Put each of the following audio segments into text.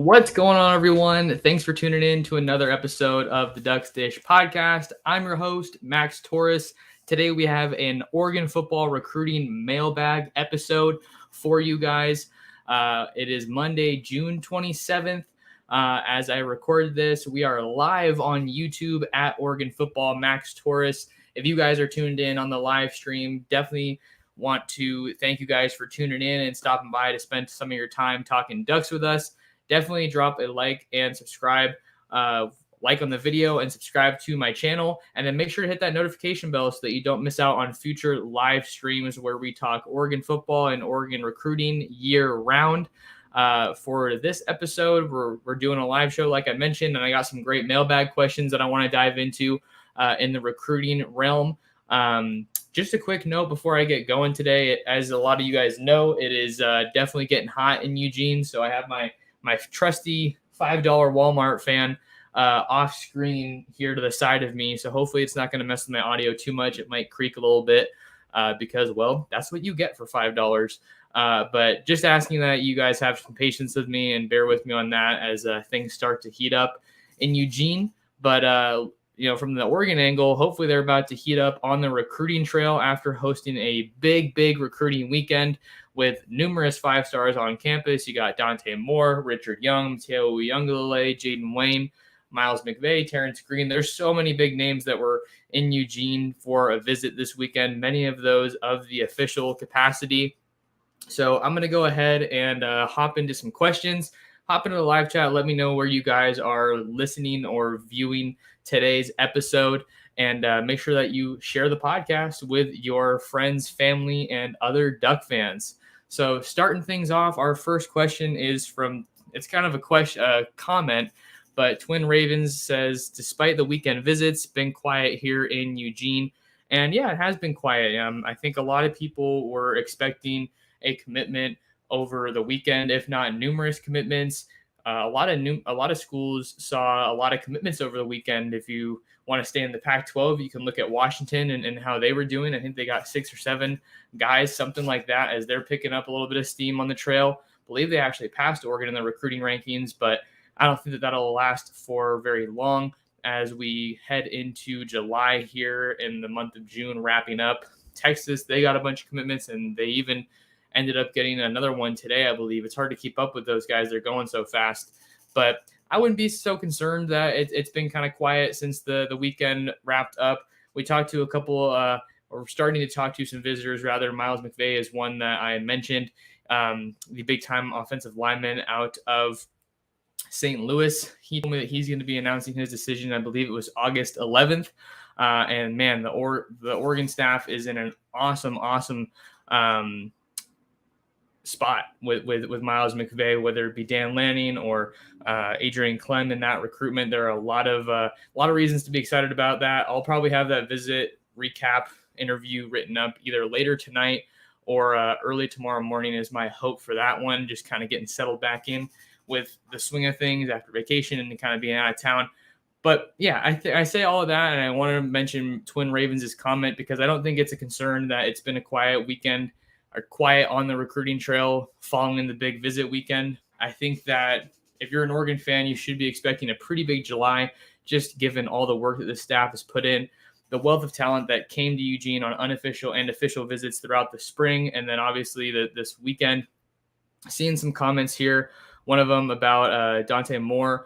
What's going on, everyone? Thanks for tuning in to another episode of the Ducks Dish podcast. I'm your host, Max Torres. Today we have an Oregon football recruiting mailbag episode for you guys. It is Monday, June 27th. As I record this, we are live on YouTube at Oregon Football Max Torres. If you guys are tuned in on the live stream, definitely want to thank you guys for tuning in and stopping by to spend some of your time talking Ducks with us. Definitely drop a like and subscribe. Like on the video and subscribe to my channel. And then make sure to hit that notification bell so that you don't miss out on future live streams where we talk Oregon football and Oregon recruiting year round. For this episode, we're doing a live show, like I mentioned, and I got some great mailbag questions that I want to dive into in the recruiting realm. Just a quick note before I get going today, as a lot of you guys know, it is definitely getting hot in Eugene. So I have my trusty $5 Walmart fan off screen here to the side of me. So hopefully it's not going to mess with my audio too much. It might creak a little bit because, well, that's what you get for $5. But just asking that you guys have some patience with me and bear with me on that as things start to heat up in Eugene. But, from the Oregon angle, hopefully they're about to heat up on the recruiting trail after hosting a big recruiting weekend with numerous 5-stars on campus. You got Dante Moore, Richard Young, Mateo Uyunglele, Jaden Wayne, Miles Mcvay, Terrence Green. There's so many big names that were in Eugene for a visit this weekend, many of those of the official capacity. So I'm going to go ahead and hop into some questions. Hop into the live chat. Let me know where you guys are listening or viewing today's episode. And make sure that you share the podcast with your friends, family, and other Duck fans. So starting things off, our first question is it's kind of a comment, but Twin Ravens says, despite the weekend visits, been quiet here in Eugene. And yeah, it has been quiet. I think a lot of people were expecting a commitment over the weekend, if not numerous commitments. A lot of schools saw a lot of commitments over the weekend. If you want to stay in the Pac-12, you can look at Washington and how they were doing. I think they got 6 or 7 guys, something like that, as they're picking up a little bit of steam on the trail. I believe they actually passed Oregon in the recruiting rankings, but I don't think that'll last for very long as we head into July here in the month of June, wrapping up. Texas, they got a bunch of commitments, and they even ended up getting another one today, I believe. It's hard to keep up with those guys. They're going so fast. But I wouldn't be so concerned that it's been kind of quiet since the weekend wrapped up. We talked to a couple, or starting to talk to some visitors, rather. Miles Mcvay is one that I mentioned, the big-time offensive lineman out of St. Louis. He told me that he's going to be announcing his decision. I believe it was August 11th. And, man, the Oregon staff is in an awesome spot with Miles Mcvay, whether it be Dan Lanning or Adrian Clem in that recruitment. There are a lot of reasons to be excited about that. I'll probably have that visit recap interview written up either later tonight or early tomorrow morning is my hope for that one, just kind of getting settled back in with the swing of things after vacation and kind of being out of town. But yeah, I say all of that, and I want to mention Twin Ravens' comment because I don't think it's a concern that it's been a quiet weekend or quiet on the recruiting trail following the big visit weekend. I think that if you're an Oregon fan, you should be expecting a pretty big July, just given all the work that the staff has put in, the wealth of talent that came to Eugene on unofficial and official visits throughout the spring, and then obviously this weekend. Seeing some comments here, one of them about Dante Moore.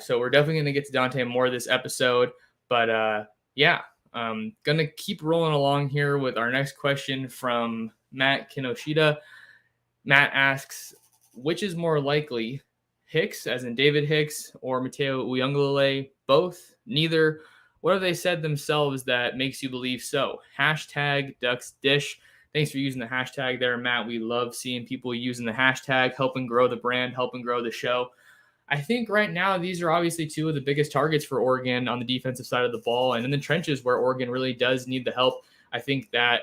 So we're definitely going to get to Dante Moore this episode. But going to keep rolling along here with our next question from Matt Kinoshita. Matt asks, which is more likely, Hicks, as in David Hicks, or Mateo Uyunglele? Both? Neither? What have they said themselves that makes you believe so? Hashtag Ducks Dish. Thanks for using the hashtag there, Matt. We love seeing people using the hashtag, helping grow the brand, helping grow the show. I think right now these are obviously two of the biggest targets for Oregon on the defensive side of the ball and in the trenches where Oregon really does need the help. I think that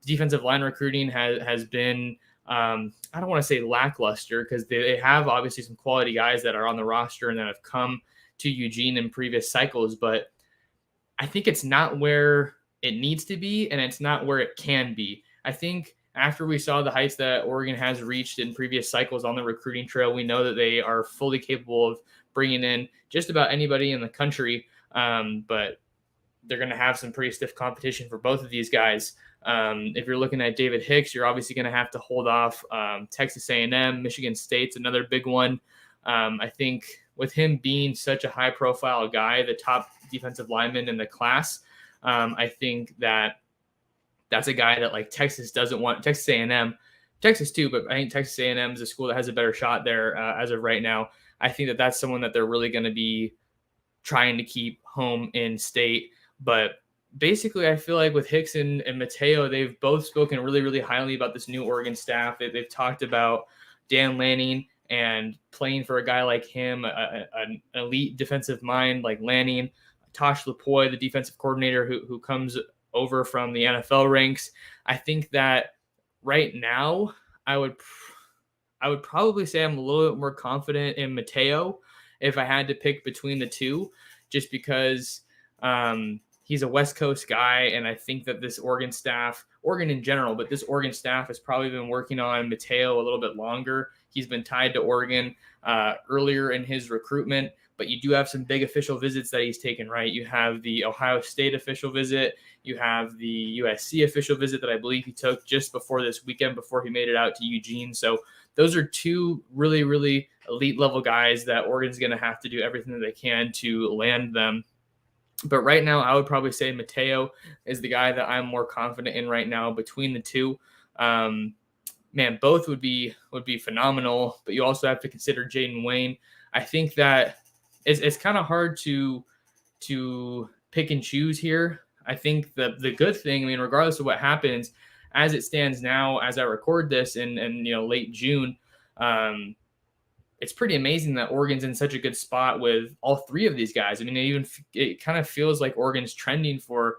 defensive line recruiting has been, I don't want to say lackluster because they have obviously some quality guys that are on the roster and that have come to Eugene in previous cycles, but I think it's not where it needs to be and it's not where it can be. I think after we saw the heights that Oregon has reached in previous cycles on the recruiting trail, we know that they are fully capable of bringing in just about anybody in the country. But they're going to have some pretty stiff competition for both of these guys. If you're looking at David Hicks, you're obviously going to have to hold off Texas A&M, Michigan State's another big one. I think with him being such a high-profile guy, the top defensive lineman in the class, I think that's a guy that like Texas doesn't want. Texas A&M, Texas too, but I think Texas A&M is a school that has a better shot there as of right now. I think that that's someone that they're really going to be trying to keep home in state. But basically, I feel like with Hicks and Mateo, they've both spoken really, really highly about this new Oregon staff. They've talked about Dan Lanning and playing for a guy like him, an elite defensive mind like Lanning, Tosh Lupoi, the defensive coordinator who comes over from the NFL ranks. I think that right now I would probably say I'm a little bit more confident in Mateo if I had to pick between the two, just because he's a West Coast guy, and I think that this Oregon staff, Oregon in general, but this Oregon staff has probably been working on Mateo a little bit longer. He's been tied to Oregon earlier in his recruitment, but you do have some big official visits that he's taken, right? You have the Ohio State official visit. You have the USC official visit that I believe he took just before this weekend, before he made it out to Eugene. So those are two really, really elite level guys that Oregon's going to have to do everything that they can to land them. But right now, I would probably say Mateo is the guy that I'm more confident in right now between the two. Man, both would be phenomenal, but you also have to consider Jaden Wayne. I think that it's kind of hard to pick and choose here. I think the good thing, I mean, regardless of what happens, as it stands now, as I record this in late June, it's pretty amazing that Oregon's in such a good spot with all three of these guys. I mean, it kind of feels like Oregon's trending for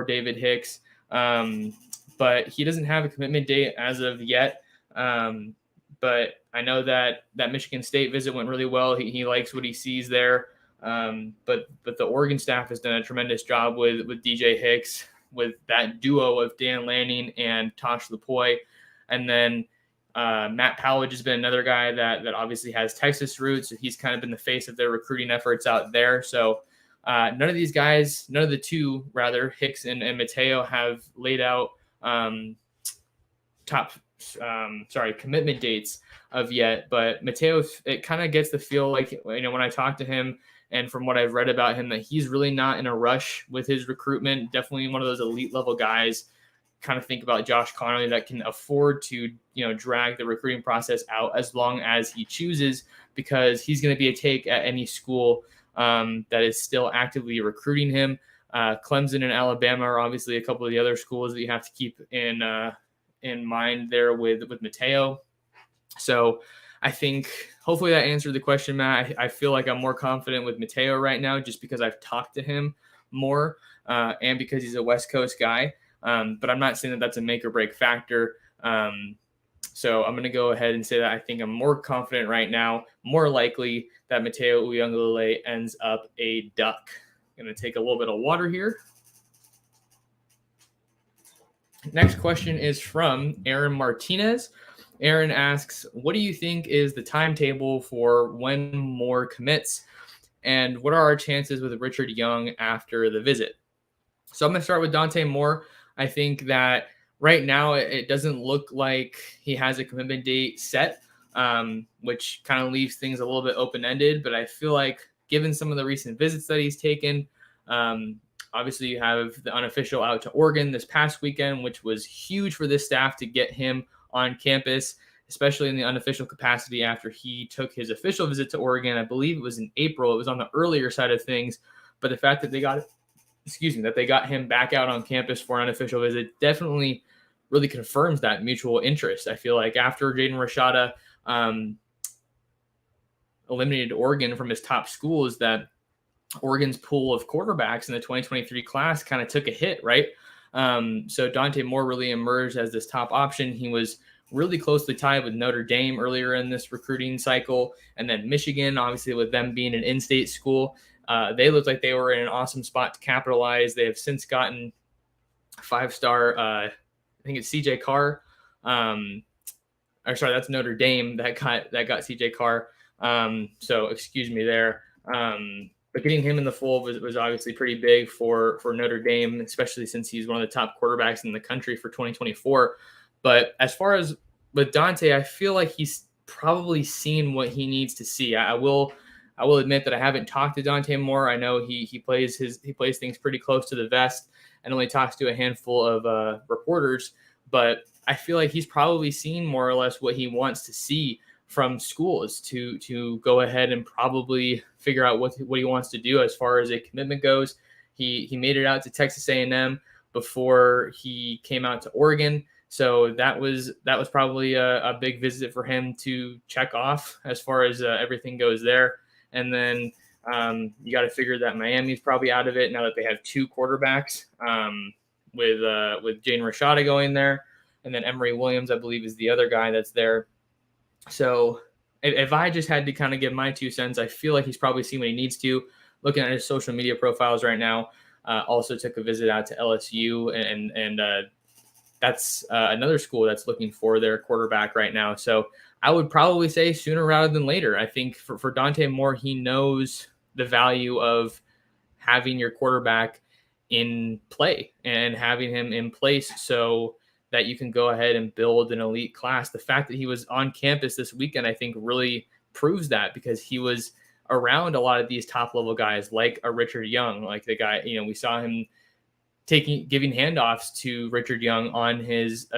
David Hicks, but he doesn't have a commitment date as of yet. But I know that Michigan State visit went really well. He likes what he sees there. But the Oregon staff has done a tremendous job with DJ Hicks, with that duo of Dan Lanning and Tosh Lupoi. And then Matt Powledge has been another guy that obviously has Texas roots. So he's kind of been the face of their recruiting efforts out there. So none of the two, Hicks and Mateo, have laid out commitment dates of yet. But Mateo, it kind of gets the feel like, when I talk to him and from what I've read about him, that he's really not in a rush with his recruitment. Definitely one of those elite level guys. Kind of think about Josh Connolly, that can afford to, drag the recruiting process out as long as he chooses, because he's going to be a take at any school that is still actively recruiting him. Clemson and Alabama are obviously a couple of the other schools that you have to keep in mind there with Mateo. So I think hopefully that answered the question, Matt. I feel like I'm more confident with Mateo right now, just because I've talked to him more and because he's a West Coast guy. But I'm not saying that that's a make or break factor. So I'm going to go ahead and say that I think I'm more confident right now, more likely that Mateo Uiagalelei ends up a Duck. I'm going to take a little bit of water here. Next question is from Aaron Martinez. Aaron asks, what do you think is the timetable for when Moore commits? And what are our chances with Richard Young after the visit? So I'm going to start with Dante Moore. I think that right now it doesn't look like he has a commitment date set, which kind of leaves things a little bit open-ended. But I feel like, given some of the recent visits that he's taken, obviously you have the unofficial out to Oregon this past weekend, which was huge for this staff to get him on campus, especially in the unofficial capacity after he took his official visit to Oregon. I believe it was in April. It was on the earlier side of things. But the fact that they got him back out on campus for an unofficial visit definitely really confirms that mutual interest. I feel like after Jaden Rashada eliminated Oregon from his top schools, that Oregon's pool of quarterbacks in the 2023 class kind of took a hit, right? So Dante Moore really emerged as this top option. He was really closely tied with Notre Dame earlier in this recruiting cycle. And then Michigan, obviously with them being an in-state school, they looked like they were in an awesome spot to capitalize. They have since gotten 5-star, I think it's CJ Carr, Or sorry, that's Notre Dame that got CJ Carr. So excuse me there. But getting him in the fold was obviously pretty big for Notre Dame, especially since he's one of the top quarterbacks in the country for 2024. But as far as with Dante, I feel like he's probably seen what he needs to see. I will admit that I haven't talked to Dante Moore. I know he plays things pretty close to the vest and only talks to a handful of reporters. But I feel like he's probably seen more or less what he wants to see from schools to go ahead and probably figure out what he wants to do as far as a commitment goes. He made it out to Texas A&M before he came out to Oregon. So that was probably a big visit for him to check off as far as everything goes there. And then you got to figure that Miami's probably out of it now that they have two quarterbacks with Jaden Rashada going there. And then Emory Williams, I believe, is the other guy that's there. So if I just had to kind of give my 2 cents, I feel like he's probably seen what he needs to. Looking at his social media profiles right now, also took a visit out to LSU, and that's another school that's looking for their quarterback right now. So I would probably say sooner rather than later. I think for Dante Moore, he knows the value of having your quarterback in play and having him in place so that you can go ahead and build an elite class. The fact that he was on campus this weekend, I think, really proves that, because he was around a lot of these top level guys like a Richard Young, like the guy, we saw him giving handoffs to Richard Young on his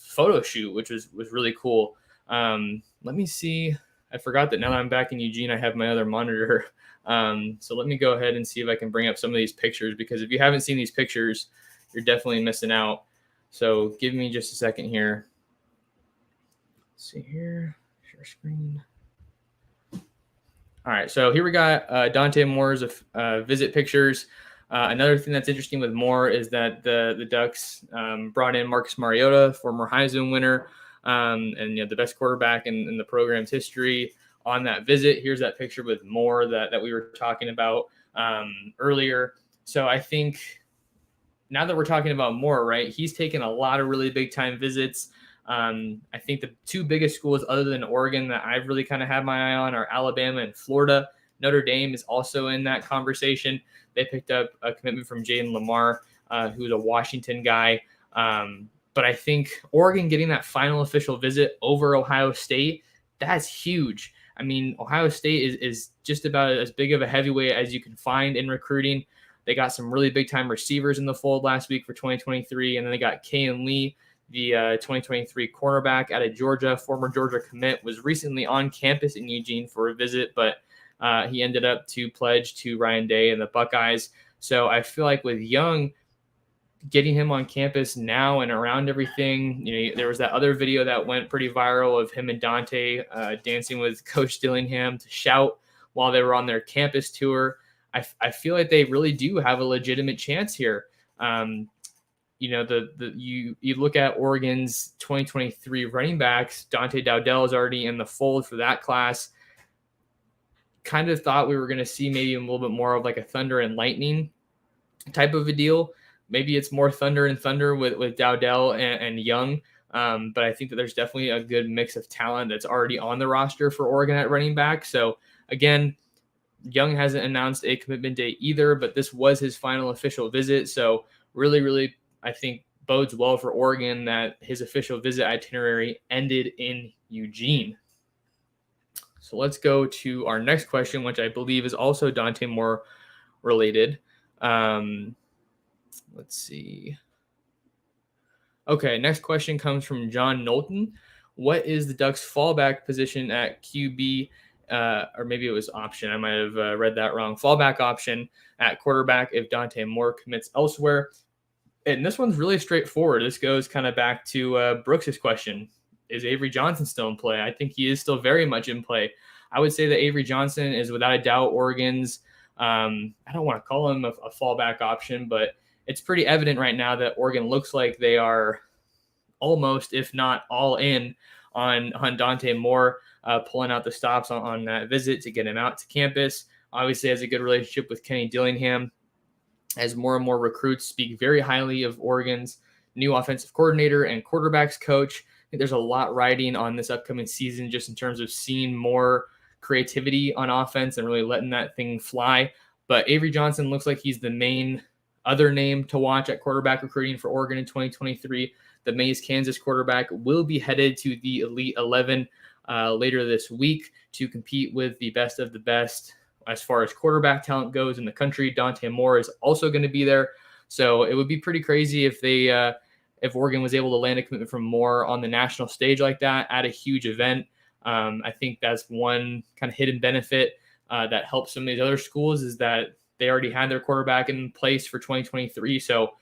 photo shoot, which was really cool. Let me see. I forgot that now that I'm back in Eugene, I have my other monitor. So let me go ahead and see if I can bring up some of these pictures, because if you haven't seen these pictures, you're definitely missing out. So give me just a second here. Let's see here. Share screen. All right. So here we got Dante Moore's visit pictures. Another thing that's interesting with Moore is that the Ducks brought in Marcus Mariota, former Heisman winner, and the best quarterback in the program's history on that visit. Here's that picture with Moore that we were talking about earlier. So I think now that we're talking about Moore, right, he's taken a lot of really big time visits. I think the 2 biggest schools other than Oregon that I've really kind of had my eye on are Alabama and Florida. Notre Dame is also in that conversation. They picked up a commitment from Jaden Lamar, who's a Washington guy. But I think Oregon getting that final official visit over Ohio State, that's huge. I mean, Ohio State is just about as big of a heavyweight as you can find in recruiting. They got some really big-time receivers in the fold last week for 2023, and then they got Kayan Lee, the 2023 cornerback out of Georgia, former Georgia commit, was recently on campus in Eugene for a visit, but he ended up to pledge to Ryan Day and the Buckeyes. So I feel like with Young, getting him on campus now and around everything, there was that other video that went pretty viral of him and Dante dancing with Coach Dillingham to shout while they were on their campus tour. I feel like they really do have a legitimate chance here. You look at Oregon's 2023 running backs. Dante Dowdell is already in the fold for that class. Kind of thought we were going to see maybe a little bit more of like a thunder and lightning type of a deal. Maybe it's more thunder and thunder with Dowdell and Young. But I think that there's definitely a good mix of talent that's already on the roster for Oregon at running back. So again, Young hasn't announced a commitment date either, but this was his final official visit. So really, really, I think bodes well for Oregon that his official visit itinerary ended in Eugene. So let's go to our next question, which I believe is also Dante Moore related. Let's see. Okay, next question comes from John Knowlton. What is the Ducks' fallback position at QB? Or maybe it was option. I might have read that wrong. Fallback option at quarterback if Dante Moore commits elsewhere. And this one's really straightforward. This goes kind of back to Brooks's question. Is Avery Johnson still in play? I think he is still very much in play. I would say that Avery Johnson is without a doubt Oregon's, I don't want to call him a fallback option, but it's pretty evident right now that Oregon looks like they are almost, if not all in on Dante Moore, pulling out the stops on that visit to get him out to campus. Obviously has a good relationship with Kenny Dillingham, as more and more recruits speak very highly of Oregon's new offensive coordinator and quarterbacks coach. I think there's a lot riding on this upcoming season just in terms of seeing more creativity on offense and really letting that thing fly. But Avery Johnson looks like he's the main other name to watch at quarterback recruiting for Oregon in 2023. The Mays, Kansas quarterback will be headed to the Elite 11 later this week to compete with the best of the best as far as quarterback talent goes in the country. Dante Moore is also going to be there. So it would be pretty crazy if Oregon was able to land a commitment from Moore on the national stage like that at a huge event. I think that's one kind of hidden benefit that helps some of these other schools is that they already had their quarterback in place for 2023. So,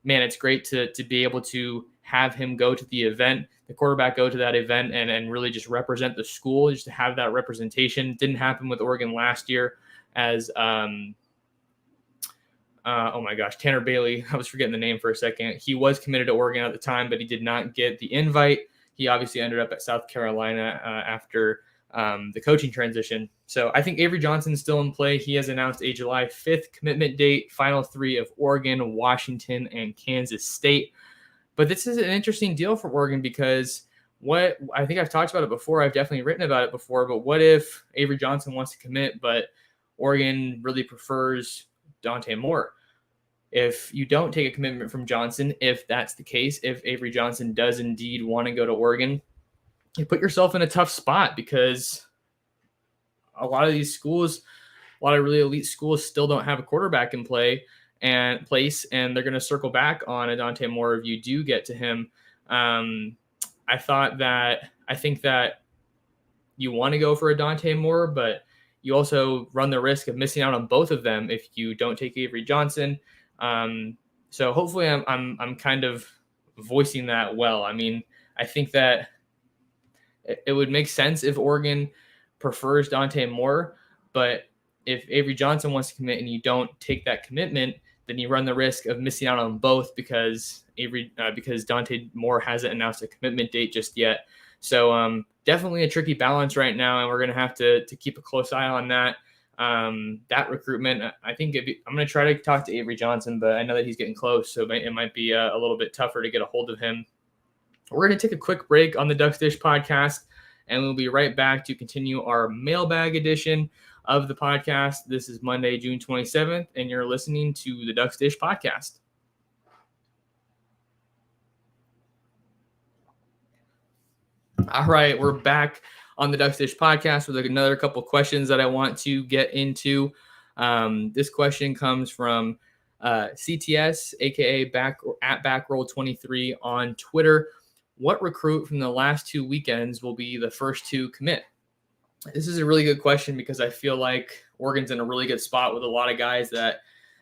man, it's great to be able to have him go to the event, the quarterback go to that event and really just represent the school, just to have that representation. Didn't happen with Oregon last year as, oh my gosh, Tanner Bailey. I was forgetting the name for a second. He was committed to Oregon at the time, but he did not get the invite. He obviously ended up at South Carolina after the coaching transition. So I think Avery Johnson's still in play. He has announced a July 5th commitment date, final three of Oregon, Washington, and Kansas State. But this is an interesting deal for Oregon because what I think I've talked about it before. I've definitely written about it before. But what if Avery Johnson wants to commit, but Oregon really prefers Dante Moore? If you don't take a commitment from Johnson, if that's the case, if Avery Johnson does indeed want to go to Oregon, you put yourself in a tough spot because a lot of these schools, a lot of really elite schools still don't have a quarterback in place, and they're going to circle back on a Dante Moore if you do get to him. I think that you want to go for a Dante Moore, but you also run the risk of missing out on both of them if you don't take Avery Johnson. So hopefully I'm kind of voicing that well. I mean, I think that it would make sense if Oregon prefers Dante Moore, but if Avery Johnson wants to commit and you don't take that commitment, then you run the risk of missing out on both because Dante Moore hasn't announced a commitment date just yet. So definitely a tricky balance right now, and we're going to have to keep a close eye on that. That recruitment, I think I'm going to try to talk to Avery Johnson, but I know that he's getting close, so it might be a little bit tougher to get a hold of him. We're going to take a quick break on the Ducks Dish podcast, and we'll be right back to continue our mailbag edition of the podcast. This is Monday, June 27th, and you're listening to the Ducks Dish podcast. All right, we're back on the Ducks Dish podcast with another couple questions that I want to get into. This question comes from CTS, aka @Backroll23 on Twitter. What recruit from the last 2 weekends will be the first to commit? This is a really good question because I feel like Oregon's in a really good spot with a lot of guys that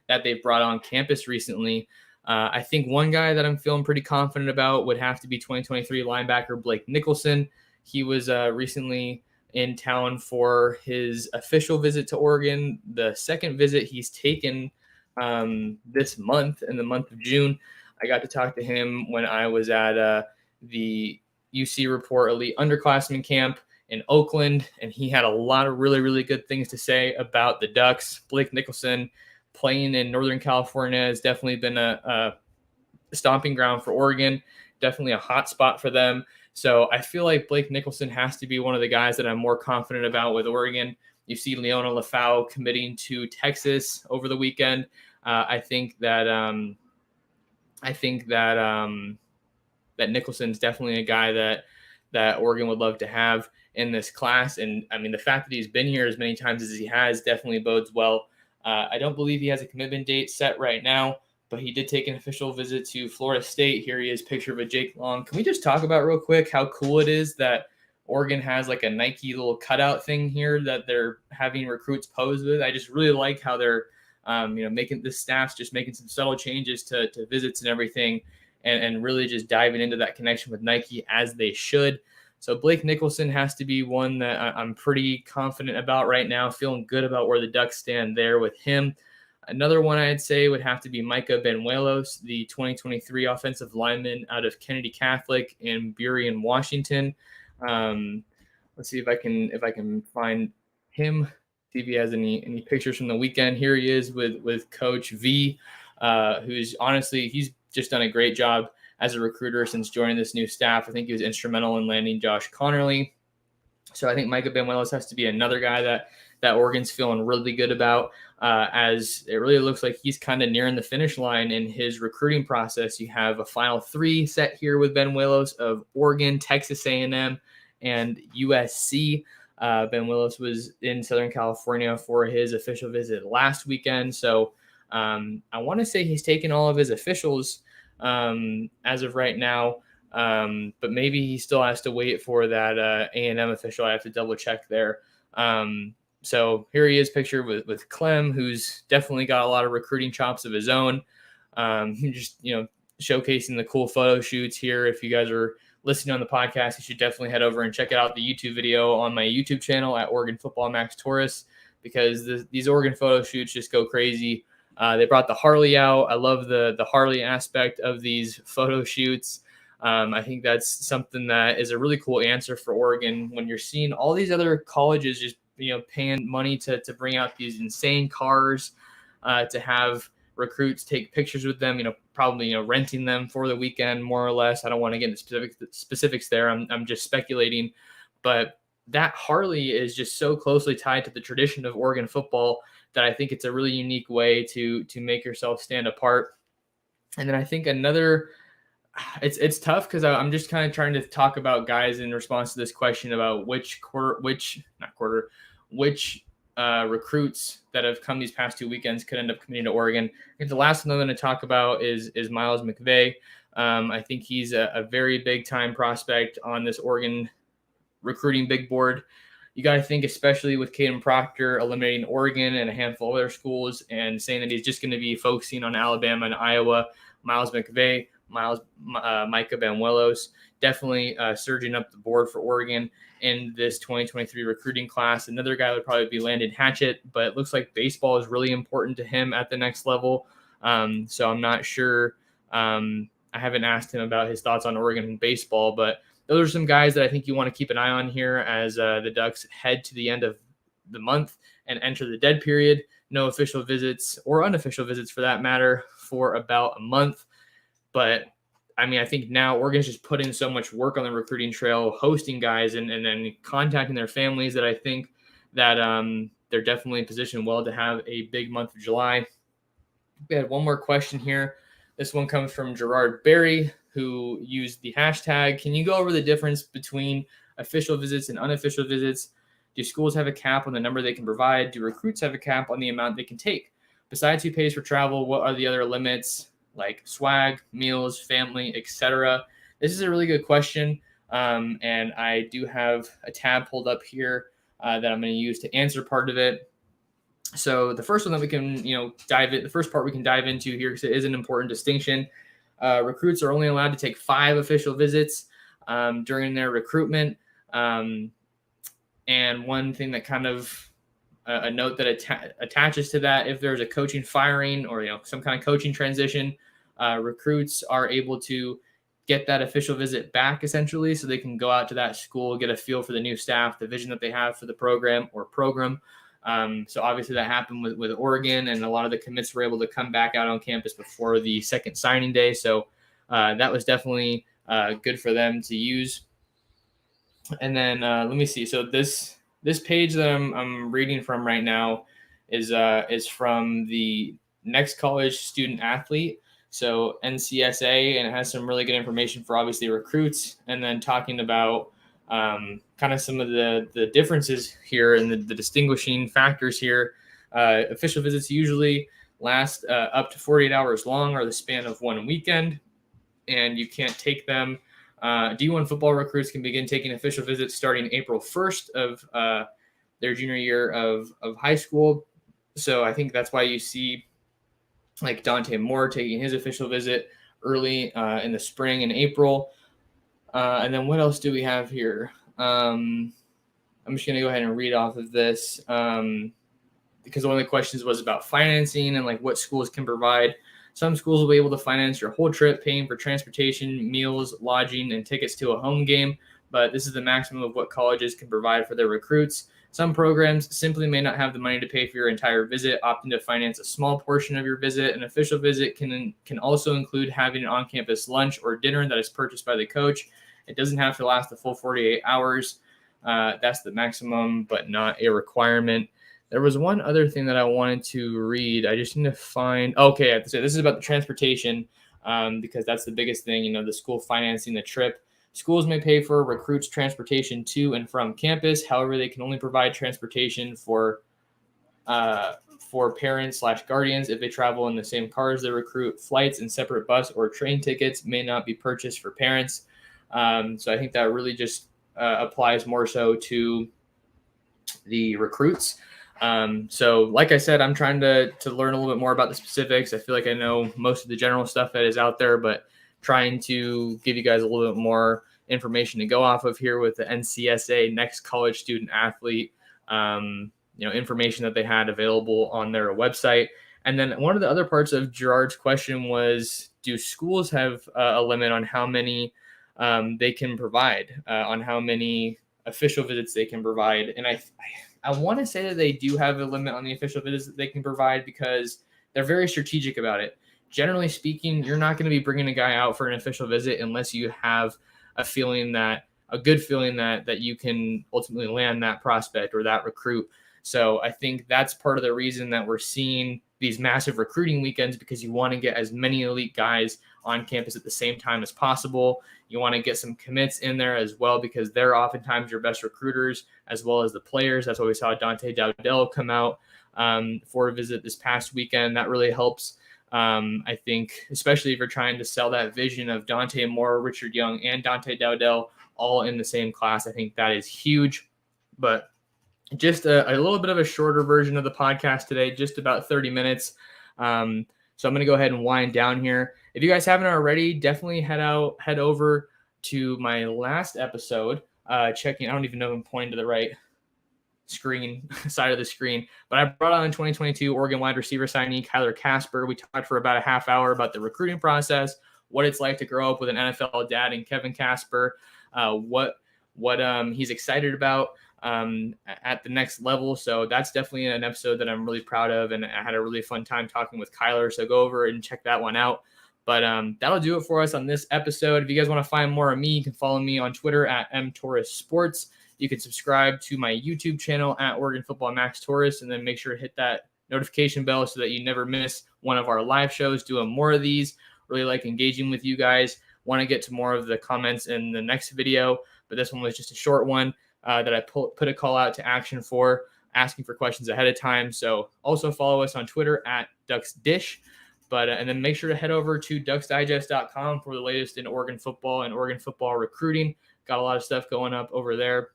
they've brought on campus recently. I think one guy that I'm feeling pretty confident about would have to be 2023 linebacker Blake Nicholson. He was recently in town for his official visit to Oregon. The second visit he's taken this month, in the month of June. I got to talk to him when I was at the UC Report Elite Underclassmen Camp in Oakland, and he had a lot of really, really good things to say about the Ducks. Blake Nicholson playing in Northern California has definitely been a stomping ground for Oregon, definitely a hot spot for them. So I feel like Blake Nicholson has to be one of the guys that I'm more confident about with Oregon. You see Leona Lafau committing to Texas over the weekend. I think that Nicholson's definitely a guy that Oregon would love to have in this class. And I mean, the fact that he's been here as many times as he has definitely bodes well. I don't believe he has a commitment date set right now, but he did take an official visit to Florida State. Here he is, picture of a Jake Long. Can we just talk about real quick how cool it is that Oregon has like a Nike little cutout thing here that they're having recruits pose with? I just really like how they're, making the staff's just making some subtle changes to visits and everything, and really just diving into that connection with Nike as they should. So Blake Nicholson has to be one that I'm pretty confident about right now, feeling good about where the Ducks stand there with him. Another one I'd say would have to be Micah Benuelos, the 2023 offensive lineman out of Kennedy Catholic in Burien, Washington. Let's see if I can find him, see if he has any pictures from the weekend. Here he is with Coach V, who's honestly, he's just done a great job as a recruiter since joining this new staff. I think he was instrumental in landing Josh Connerly. So I think Micah Banuelos has to be another guy that Oregon's feeling really good about, as it really looks like he's kind of nearing the finish line in his recruiting process. You have a final 3 set here with Banuelos of Oregon, Texas A&M, and USC. Banuelos was in Southern California for his official visit last weekend. So I want to say he's taken all of his officials as of right now. But maybe he still has to wait for that A&M official. I have to double check there. So here he is pictured with Clem, who's definitely got a lot of recruiting chops of his own. Just, showcasing the cool photo shoots here. If you guys are listening on the podcast, you should definitely head over and check out the YouTube video on my YouTube channel at Oregon Football Max Torres, because these Oregon photo shoots just go crazy. They brought the Harley out. I love the Harley aspect of these photo shoots. I think that's something that is a really cool answer for Oregon when you're seeing all these other colleges just, paying money to bring out these insane cars, to have recruits take pictures with them, probably, renting them for the weekend, more or less. I don't want to get into specifics there. I'm just speculating, but that Harley is just so closely tied to the tradition of Oregon football that I think it's a really unique way to make yourself stand apart. And then I think it's tough because I'm just kind of trying to talk about guys in response to this question about which recruits that have come these past 2 weekends could end up coming to Oregon. I think the last one I'm going to talk about is Miles Mcvay. I think he's a very big time prospect on this Oregon recruiting big board. You got to think, especially with Caden Proctor eliminating Oregon and a handful of other schools and saying that he's just going to be focusing on Alabama and Iowa. Miles Mcvay, Micah Banuelos, definitely surging up the board for Oregon in this 2023 recruiting class. Another guy would probably be Landon Hatchett, but it looks like baseball is really important to him at the next level. So I'm not sure. I haven't asked him about his thoughts on Oregon baseball, but those are some guys that I think you want to keep an eye on here as the Ducks head to the end of the month and enter the dead period. No official visits or unofficial visits for that matter for about a month. But I think now Oregon's just put in so much work on the recruiting trail, hosting guys and then contacting their families, that I think that they're definitely positioned well to have a big month of July. We had one more question here. This one comes from Gerard Berry, who used the hashtag. Can you go over the difference between official visits and unofficial visits? Do schools have a cap on the number they can provide? Do recruits have a cap on the amount they can take? Besides who pays for travel, what are the other limits, like swag, meals, family, etc.? This is a really good question, and I do have a tab pulled up here that I'm going to use to answer part of it. So the first one that we can, the first part we can dive into here, because it is an important distinction. Recruits are only allowed to take 5 official visits during their recruitment. And one thing that kind of a note that attaches to that, if there's a coaching firing or some kind of coaching transition, recruits are able to get that official visit back, essentially, so they can go out to that school, get a feel for the new staff, the vision that they have for the program. So obviously that happened with Oregon, and a lot of the commits were able to come back out on campus before the second signing day. So that was definitely good for them to use. And then let me see. So this page that I'm reading from right now is from the Next College Student Athlete, so NCSA, and it has some really good information for obviously recruits, and then talking about kind of some of the differences here and the distinguishing factors here. Official visits usually last up to 48 hours long, or the span of one weekend, and you can't take them. D1 football recruits can begin taking official visits starting April 1st of their junior year of high school. So I think that's why you see like Dante Moore taking his official visit early in the spring in April. And then what else do we have here? I'm just going to go ahead and read off of this because one of the questions was about financing and like what schools can provide. Some schools will be able to finance your whole trip, paying for transportation, meals, lodging, and tickets to a home game. But this is the maximum of what colleges can provide for their recruits. Some programs simply may not have the money to pay for your entire visit, opting to finance a small portion of your visit. An official visit can also include having an on-campus lunch or dinner that is purchased by the coach. It doesn't have to last the full 48 hours. That's the maximum, but not a requirement. There was one other thing that I wanted to read. I just need to find. Okay, this is about the transportation, because that's the biggest thing. The school financing the trip. Schools may pay for recruits' transportation to and from campus. However, they can only provide transportation for parents/guardians if they travel in the same car as the recruit. Flights and separate bus or train tickets may not be purchased for parents. So I think that really just applies more so to the recruits. So like I said, I'm trying to learn a little bit more about the specifics. I feel like I know most of the general stuff that is out there, but trying to give you guys a little bit more information to go off of here with the NCSA Next College Student Athlete, information that they had available on their website. And then one of the other parts of Gerard's question was, do schools have a limit on how many they can provide, on how many official visits they can provide? And I want to say that they do have a limit on the official visits that they can provide because they're very strategic about it. Generally speaking, you're not going to be bringing a guy out for an official visit unless you have a good feeling that you can ultimately land that prospect or that recruit. So I think that's part of the reason that we're seeing these massive recruiting weekends, because you want to get as many elite guys on campus at the same time as possible. You want to get some commits in there as well, because they're oftentimes your best recruiters as well as the players. That's why we saw Dante Dowdell come out for a visit this past weekend. That really helps. I think, especially if you're trying to sell that vision of Dante Moore, Richard Young, and Dante Dowdell all in the same class, I think that is huge. But just a little bit of a shorter version of the podcast today, just about 30 minutes. So I'm going to go ahead and wind down here. If you guys haven't already, definitely head over to my last episode, checking. I don't even know if I'm pointing to the right side of the screen, but I brought on 2022 Oregon wide receiver signee Casper. We talked for about a half hour about the recruiting process, what it's like to grow up with an NFL dad and Kevin Casper, what he's excited about at the next level. So that's definitely an episode that I'm really proud of, and I had a really fun time talking with Kyler. So go over and check that one out. But that'll do it for us on this episode. If you guys want to find more of me, you can follow me on Twitter at mtorresports. You can subscribe to my YouTube channel at Oregon Football Max Torres, and then make sure to hit that notification bell so that you never miss one of our live shows, doing more of these. Really like engaging with you guys. Want to get to more of the comments in the next video, but this one was just a short one that I put a call out to action for, asking for questions ahead of time. So also follow us on Twitter at DucksDish. And then make sure to head over to ducksdigest.com for the latest in Oregon football and Oregon football recruiting. Got a lot of stuff going up over there.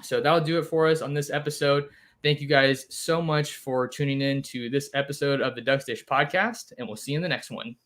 So that'll do it for us on this episode. Thank you guys so much for tuning in to this episode of the Ducks Dish podcast, and we'll see you in the next one.